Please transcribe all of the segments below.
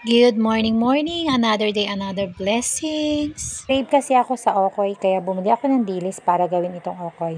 Good morning. Another day, another blessings. Crave kasi ako sa okoy, kaya bumili ako ng dilis para gawin itong okoy.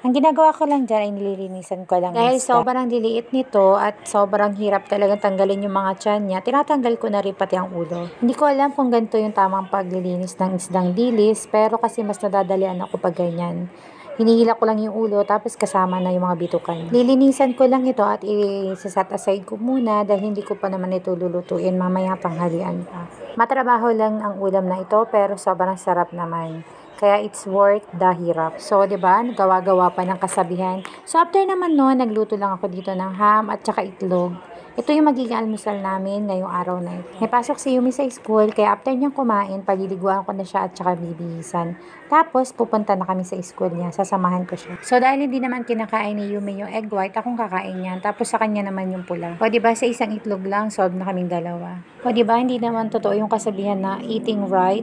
Ang ginagawa ko lang dyan ay nililinisan ko lang Dahil isda. sobrang liliit nito at sobrang hirap talagang tanggalin yung mga tiyan niya, tinatanggal ko na rin pati ang ulo. Hindi ko alam kung ganito yung tamang paglilinis ng isdang dilis, pero kasi mas nadadalian ako pag ganyan. Hinihila ko lang yung ulo tapos kasama na yung mga bitukan. Lilinisan ko lang ito at i-set aside ko muna dahil hindi ko pa naman ito lulutuin mamaya tanghalian pa. Matrabaho lang ang ulam na ito pero sobrang sarap naman. Kaya it's worth the hirap. So, 'di ba? Gawa-gawa pa ng kasabihan. So, after naman noon, nagluto lang ako dito ng ham at saka itlog. Ito yung magiging almusal namin ngayong araw na ito. May pasok si Yumi sa school, kaya after niyang kumain, paliliguan ko na siya at saka bibihisan. Tapos, pupunta na kami sa school niya. Sasamahan ko siya. So, dahil hindi naman kinakain ni Yumi yung egg white, akong kakain yan. Tapos, sa kanya naman yung pula. O, diba, sa isang itlog lang, solve na kaming dalawa. O, diba, hindi naman totoo yung kasabihan na eating right.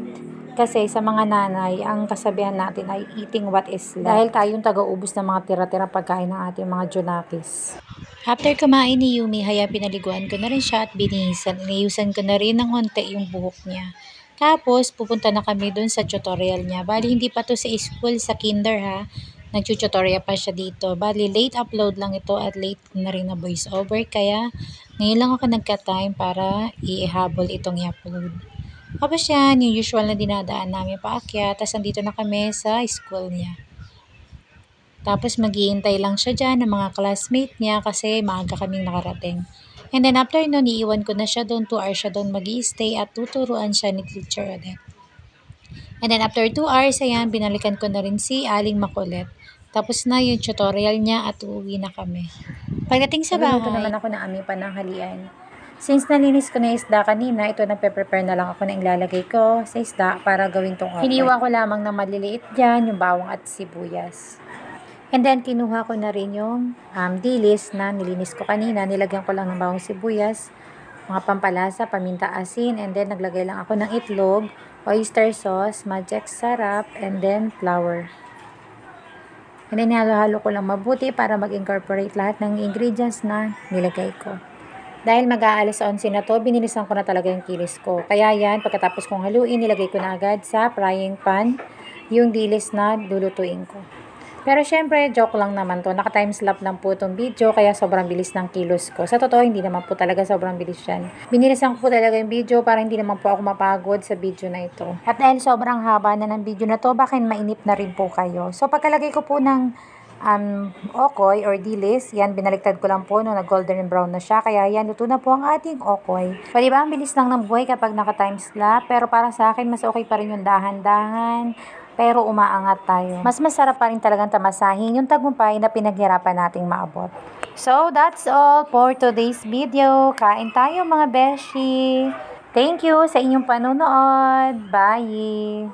Kasi sa mga nanay, ang kasabihan natin ay eating what is left. Dahil tayong taga-ubos ng mga tira-tira pagkain ng ating mga junakis. After kumain ni Yumi, pinaliguan ko na rin siya at binihisan. Inayusan ko na rin ng konti yung buhok niya. Tapos, pupunta na kami dun sa tutorial niya. Bali, hindi pa to sa school, sa kinder ha. Nag-tutorial pa siya dito. Bali, late upload lang ito at late na rin na voice over. Kaya, ngayon lang ako nagka-time para ihabol itong i-upload. Tapos yan, yung usual na dinadaan namin paakyat. Tapos, andito na kami sa school niya. Tapos maghihintay lang siya dyan ng mga classmate niya kasi maaga kaming nakarating. And then after nun, iiwan ko na siya doon, 2 hours siya doon mag-i-stay at tuturuan siya ni teacher ulit. And then after 2 hours, ayan, binalikan ko na rin si Aling Makulit. Tapos na yung tutorial niya at uuwi na kami. Pagdating sa bahay, Nagluluto naman ako ng aming pananghalian. Since nalinis ko na isda kanina, ito nagpe-prepare na lang ako na ilalagay ko sa isda para gawin tong okoy. Hiniwa ko lamang na maliliit dyan, yung bawang at sibuyas. And then, kinuha ko na rin yung dilis na nilinis ko kanina. Nilagyan ko lang ng bawang sibuyas, mga pampalasa, paminta, asin, and then naglagay lang ako ng itlog, oyster sauce, magic sarap, and then flour. And then, halo-halo ko lang mabuti para mag-incorporate lahat ng ingredients na nilagay ko. Dahil mag-aalas 11 na to, binilisan ko na talaga yung kilis ko. Kaya yan, pagkatapos kong haluin, nilagay ko na agad sa frying pan yung dilis na lulutuin ko. Pero syempre, joke lang naman to. Naka-timeslap lang po itong video, kaya sobrang bilis ng kilos ko. Sa totoo, hindi naman po talaga sobrang bilis yan. Binilisan ko po talaga yung video para hindi naman po ako mapagod sa video na ito. At dahil sobrang haba na ng video na to, baka mainip na rin po kayo. So, pagkalagay ko po ng okoy or dilis, yan, binaliktad ko lang po no, nag-golden brown na siya. Kaya yan, luto na po ang ating okoy. So, diba, ang bilis lang ng buhay kapag naka-timeslap. Pero para sa akin, mas okay pa rin yung dahan-dahan. Pero umaangat tayo. Mas masarap pa rin talagang tamasahin yung tagumpay na pinaghirapan nating maabot. So, that's all for today's video. Kain tayo mga beshi. Thank you sa inyong panonood. Bye!